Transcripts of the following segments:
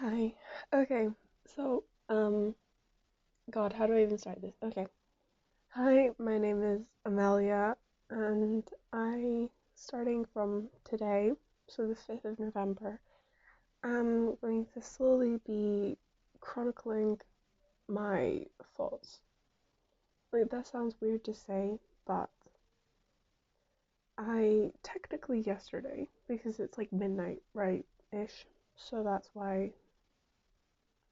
Hi. Okay. So, God, how do I even start this? Okay. Hi, my name is Amelia, and starting from today, so the 5th of November, I'm going to slowly be chronicling my thoughts. Like, that sounds weird to say, but I technically yesterday, because it's like midnight, right? Ish. So that's why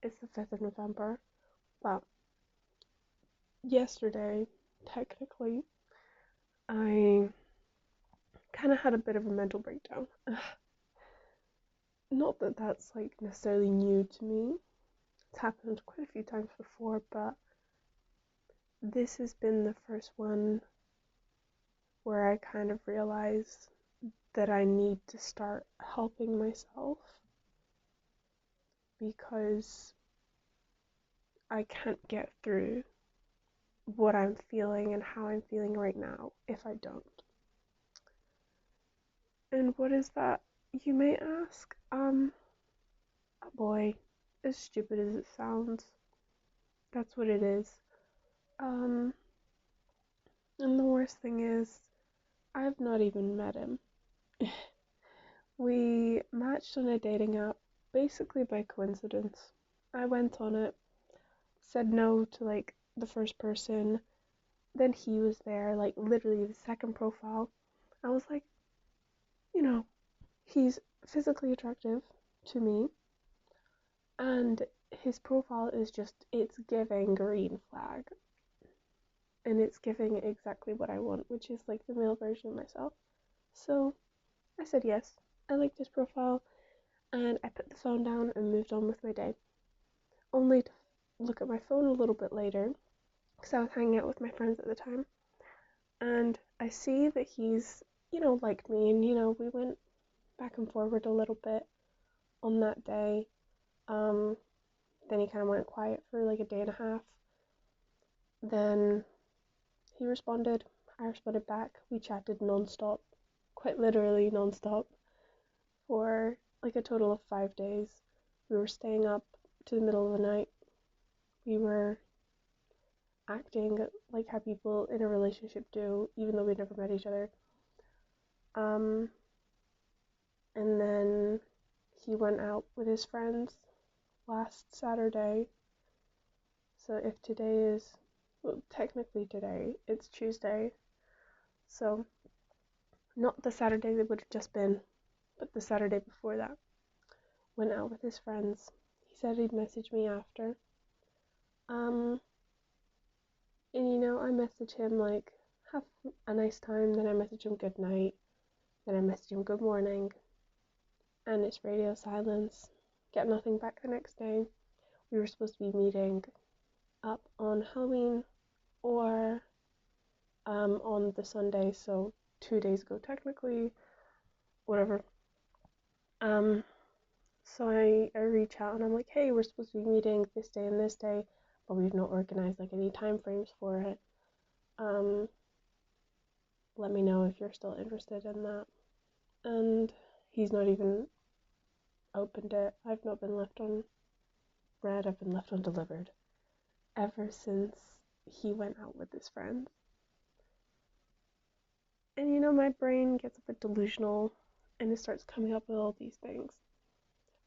it's the 5th of November. But yesterday, technically, I kind of had a bit of a mental breakdown. Not that that's like necessarily new to me. It's happened quite a few times before, but this has been the first one where I kind of realized that I need to start helping myself because I can't get through what I'm feeling and how I'm feeling right now if I don't. And what is that, you may ask? Boy, as stupid as it sounds, that's what it is. Um, and the worst thing is, I've not even met him. We matched on a dating app basically by coincidence. I went on it, said no to like the first person, then he was there, like literally the second profile. I was like, you know, he's physically attractive to me, and his profile is just, it's giving green flag. And it's giving exactly what I want, which is like the male version of myself. So I said yes. I liked his profile, and I put the phone down and moved on with my day. Only to look at my phone a little bit later, because I was hanging out with my friends at the time, and I see that he's, liked me, and we went back and forward a little bit on that day. Um, then he kind of went quiet for like a day and a half. Then he responded, I responded back. We chatted non-stop, quite literally non-stop, for like a total of 5 days. We were staying up to the middle of the night. We were acting like how people in a relationship do, even though we'd never met each other. Um, and then he went out with his friends last Saturday. So if today is, well, technically today, it's Tuesday. So not the Saturday that would have just been, but the Saturday before that. Went out with his friends. He said he'd message me after. Um, and I message him like, have a nice time, then I message him good night, then I message him good morning, and it's radio silence. Get nothing back the next day. We were supposed to be meeting up on Halloween or on the Sunday, so 2 days ago technically, whatever. Um, so I reach out and I'm like, hey, we're supposed to be meeting this day and this day, but we've not organized like any time frames for it. Um, Let me know if you're still interested in that. And he's not even opened it. I've not been left on read, I've been left undelivered ever since he went out with his friends. And my brain gets a bit delusional and it starts coming up with all these things.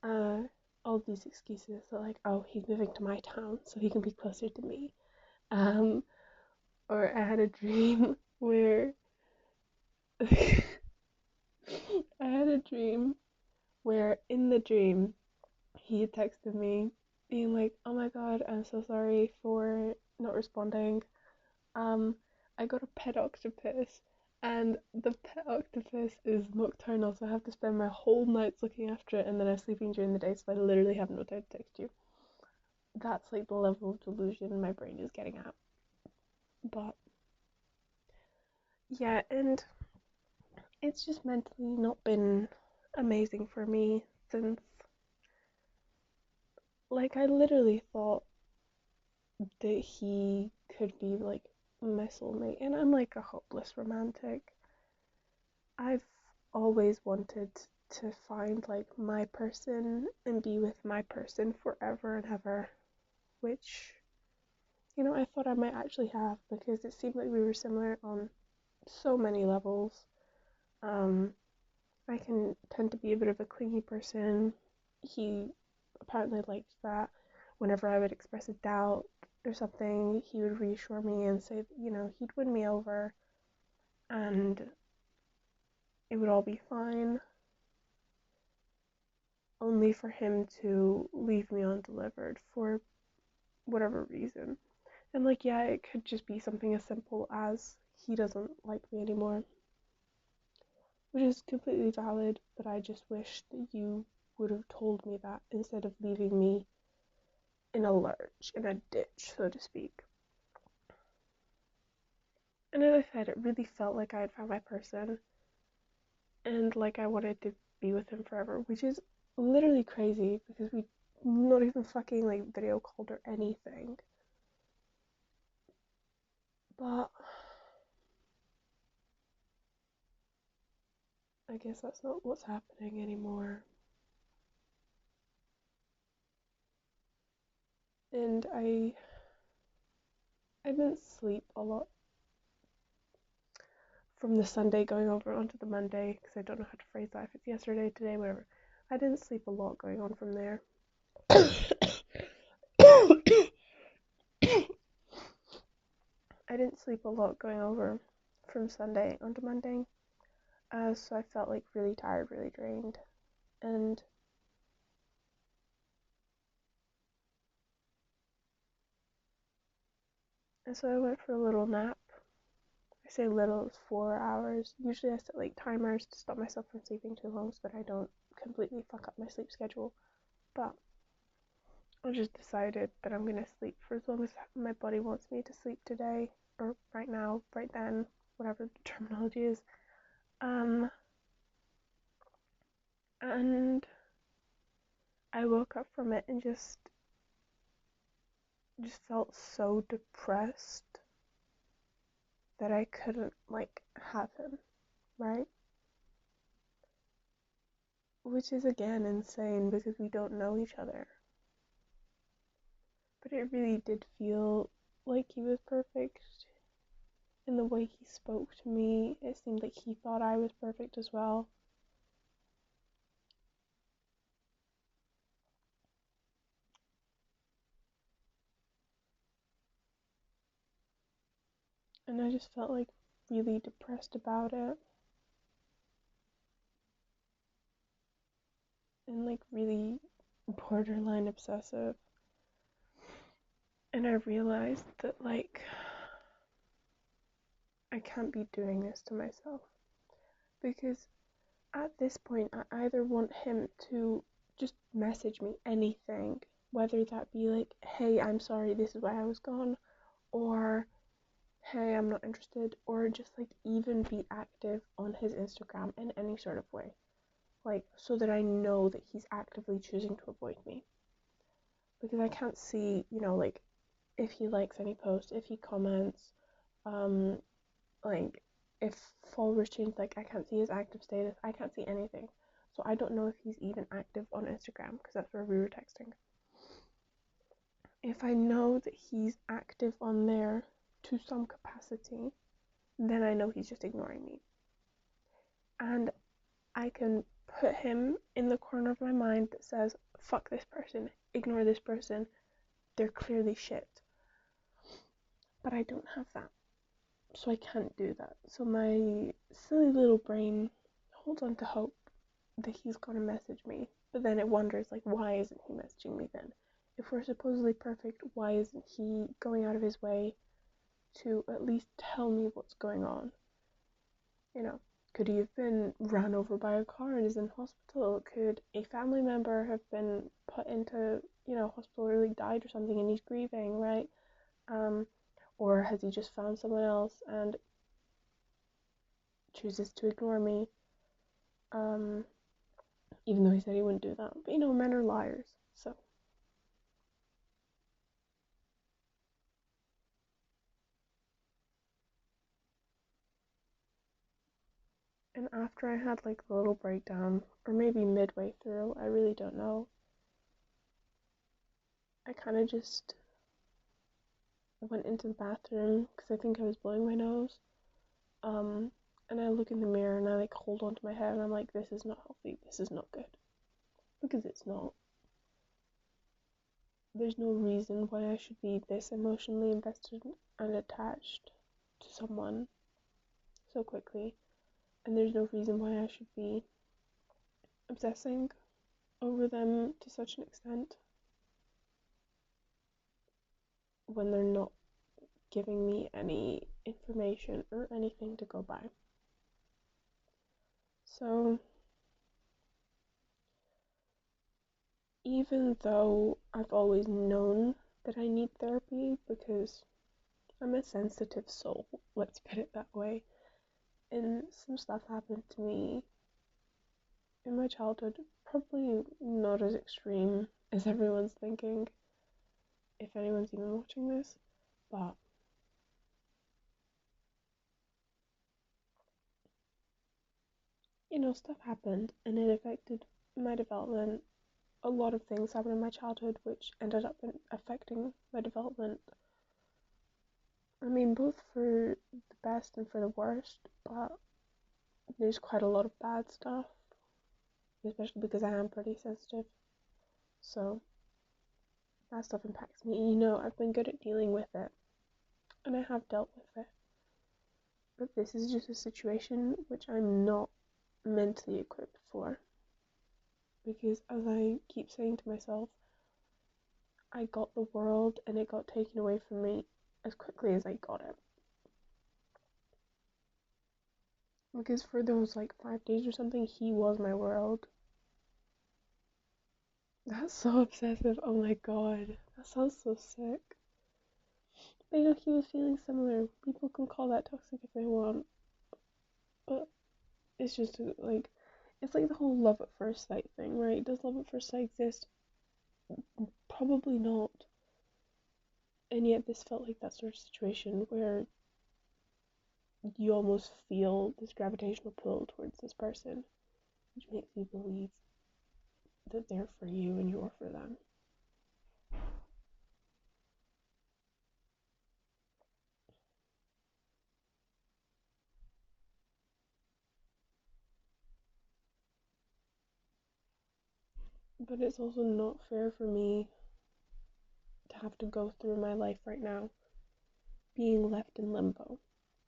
Uh, all these excuses. So like, oh, he's moving to my town so he can be closer to me. Um, or I had a dream where I had a dream where in the dream he texted me being like, oh my god, I'm so sorry for not responding. Um, I got a pet octopus, and the pet octopus is nocturnal, so I have to spend my whole nights looking after it, and then I'm sleeping during the day, so I literally have no time to text you. That's like the level of delusion my brain is getting at. But yeah, and it's just mentally not been amazing for me since, like, I literally thought that he could be like my soulmate, and I'm like a hopeless romantic. I've always wanted to find like my person and be with my person forever and ever, which, you know, I thought I might actually have, because it seemed like we were similar on so many levels. I can tend to be a bit of a clingy person. He apparently liked that. Whenever I would express a doubt or something, he would reassure me and say, that, you know, he'd win me over and it would all be fine, only for him to leave me undelivered for whatever reason. And like, yeah, it could just be something as simple as he doesn't like me anymore, which is completely valid, but I just wish that you would have told me that instead of leaving me in a lurch, in a ditch, so to speak. And as I said, it really felt like I had found my person and like I wanted to be with him forever, which is literally crazy because we not even fucking like video called or anything. But I guess that's not what's happening anymore. And I didn't sleep a lot from the Sunday going over onto the Monday, because I don't know how to phrase that, if it's yesterday, today, whatever. I didn't sleep a lot going on from there. I didn't sleep a lot going over from Sunday onto Monday, so I felt like really tired, really drained, and so I went for a little nap. I say little, it's 4 hours. Usually I set like timers to stop myself from sleeping too long so that I don't completely fuck up my sleep schedule, but I just decided that I'm gonna sleep for as long as my body wants me to sleep today, or right now, right then, whatever the terminology is. And I woke up from it and just felt so depressed that I couldn't like have him, right? Which is again insane because we don't know each other. But it really did feel like he was perfect. In the way he spoke to me, it seemed like he thought I was perfect as well. And I just felt like really depressed about it. And like really borderline obsessive. And I realized that like I can't be doing this to myself, because at this point I either want him to just message me anything, whether that be like, hey, I'm sorry, this is why I was gone, or hey, I'm not interested, or just like even be active on his Instagram in any sort of way, like so that I know that he's actively choosing to avoid me. Because I can't see, you know, like if he likes any post, if he comments, um, like if followers change, like I can't see his active status, I can't see anything. So I don't know if he's even active on Instagram, because that's where we were texting. If I know that he's active on there to some capacity, then I know he's just ignoring me. And I can put him in the corner of my mind that says, fuck this person, ignore this person, they're clearly shit. But I don't have that. So I can't do that. So my silly little brain holds on to hope that he's gonna message me. But then it wonders, like, why isn't he messaging me then? If we're supposedly perfect, why isn't he going out of his way to at least tell me what's going on? You know, could he have been run over by a car and is in hospital? Could a family member have been put into, you know, hospital or like died or something and he's grieving, right? Or has he just found someone else and chooses to ignore me? Even though he said he wouldn't do that. But you know, men are liars, so. And after I had like a little breakdown, or maybe midway through, I really don't know, I kind of just went into the bathroom because I think I was blowing my nose. Um, and I look in the mirror and I like hold onto my head and I'm like, this is not healthy. This is not good. Because it's not. There's no reason why I should be this emotionally invested and attached to someone so quickly. And there's no reason why I should be obsessing over them to such an extent when they're not giving me any information or anything to go by. So, even though I've always known that I need therapy because I'm a sensitive soul, let's put it that way, and some stuff happened to me in my childhood, probably not as extreme as everyone's thinking, if anyone's even watching this, but stuff happened and it affected my development. A lot of things happened in my childhood which ended up affecting my development. I mean, both for the best and for the worst, but there's quite a lot of bad stuff, especially because I am pretty sensitive. So that stuff impacts me. I've been good at dealing with it, and I have dealt with it. But this is just a situation which I'm not mentally equipped for. Because as I keep saying to myself, I got the world and it got taken away from me as quickly as I got it. Because for those like 5 days or something, he was my world. That's so obsessive. Oh my god. That sounds so sick. But he was feeling similar. People can call that toxic if they want. But it's just like, it's like the whole love at first sight thing, right? Does love at first sight exist? Probably not. And yet this felt like that sort of situation where you almost feel this gravitational pull towards this person, which makes you believe that they're for you and you're for them. But it's also not fair for me to have to go through my life right now being left in limbo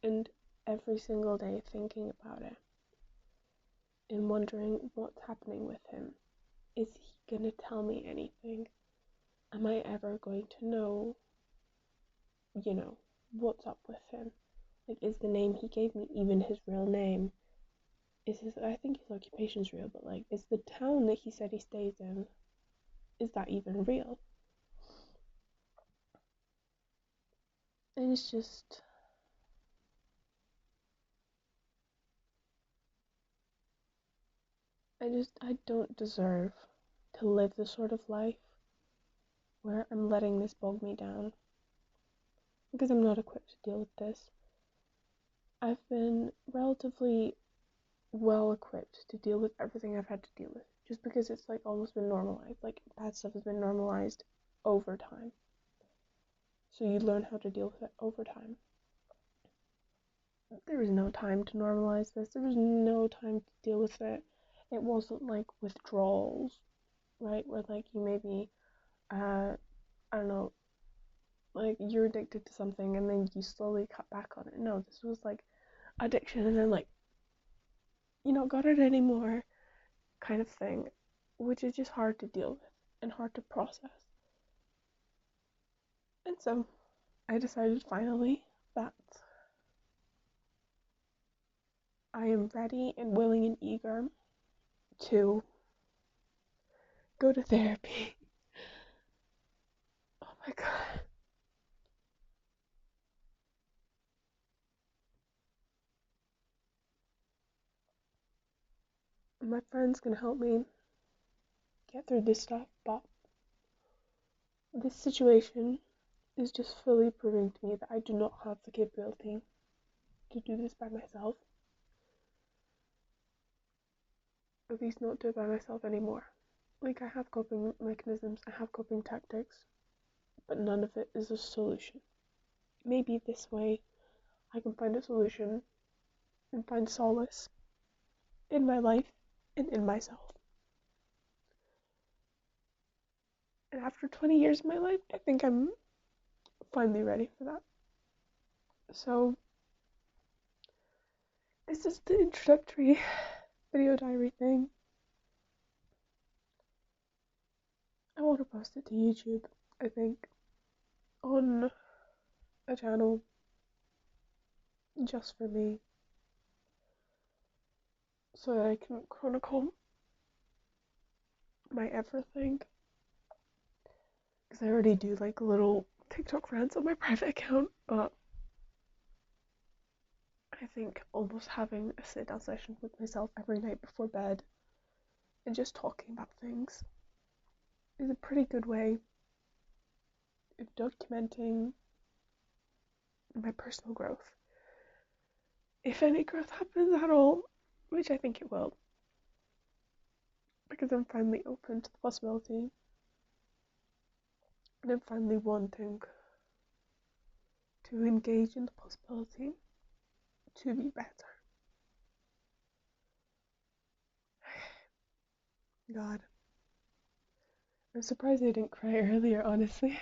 and every single day thinking about it and wondering what's happening with him. Is he gonna tell me anything? Am I ever going to know, what's up with him? Like, is the name he gave me even his real name? I think his occupation's real, but like, is the town that he said he stays in, is that even real? And it's just, I don't deserve to live the sort of life where I'm letting this bog me down. Because I'm not equipped to deal with this. I've been relatively well equipped to deal with everything I've had to deal with. Just because it's like almost been normalized. Like bad stuff has been normalized over time. So you learn how to deal with it over time. There was no time to normalize this. There was no time to deal with it. It wasn't like withdrawals, right? Where like you maybe, I don't know, like you're addicted to something and then you slowly cut back on it. No, this was like addiction and then like, got it anymore kind of thing, which is just hard to deal with and hard to process. And so I decided finally that I am ready and willing and eager to go to therapy. Oh my god. My friend's gonna help me get through this stuff, but this situation is just fully proving to me that I do not have the capability to do this by myself. at least not do it by myself anymore. Like, I have coping mechanisms, I have coping tactics, but none of it is a solution. Maybe this way I can find a solution and find solace in my life and in myself. And after 20 years of my life, I think I'm finally ready for that. So, this is the introductory video diary thing. I want to post it to YouTube, I think, on a channel just for me, so that I can chronicle my everything. Because I already do like little TikTok rants on my private account, but I think almost having a sit down session with myself every night before bed and just talking about things is a pretty good way of documenting my personal growth. If any growth happens at all, which I think it will, because I'm finally open to the possibility and I'm finally wanting to engage in the possibility to be better. God. I'm surprised I didn't cry earlier, honestly.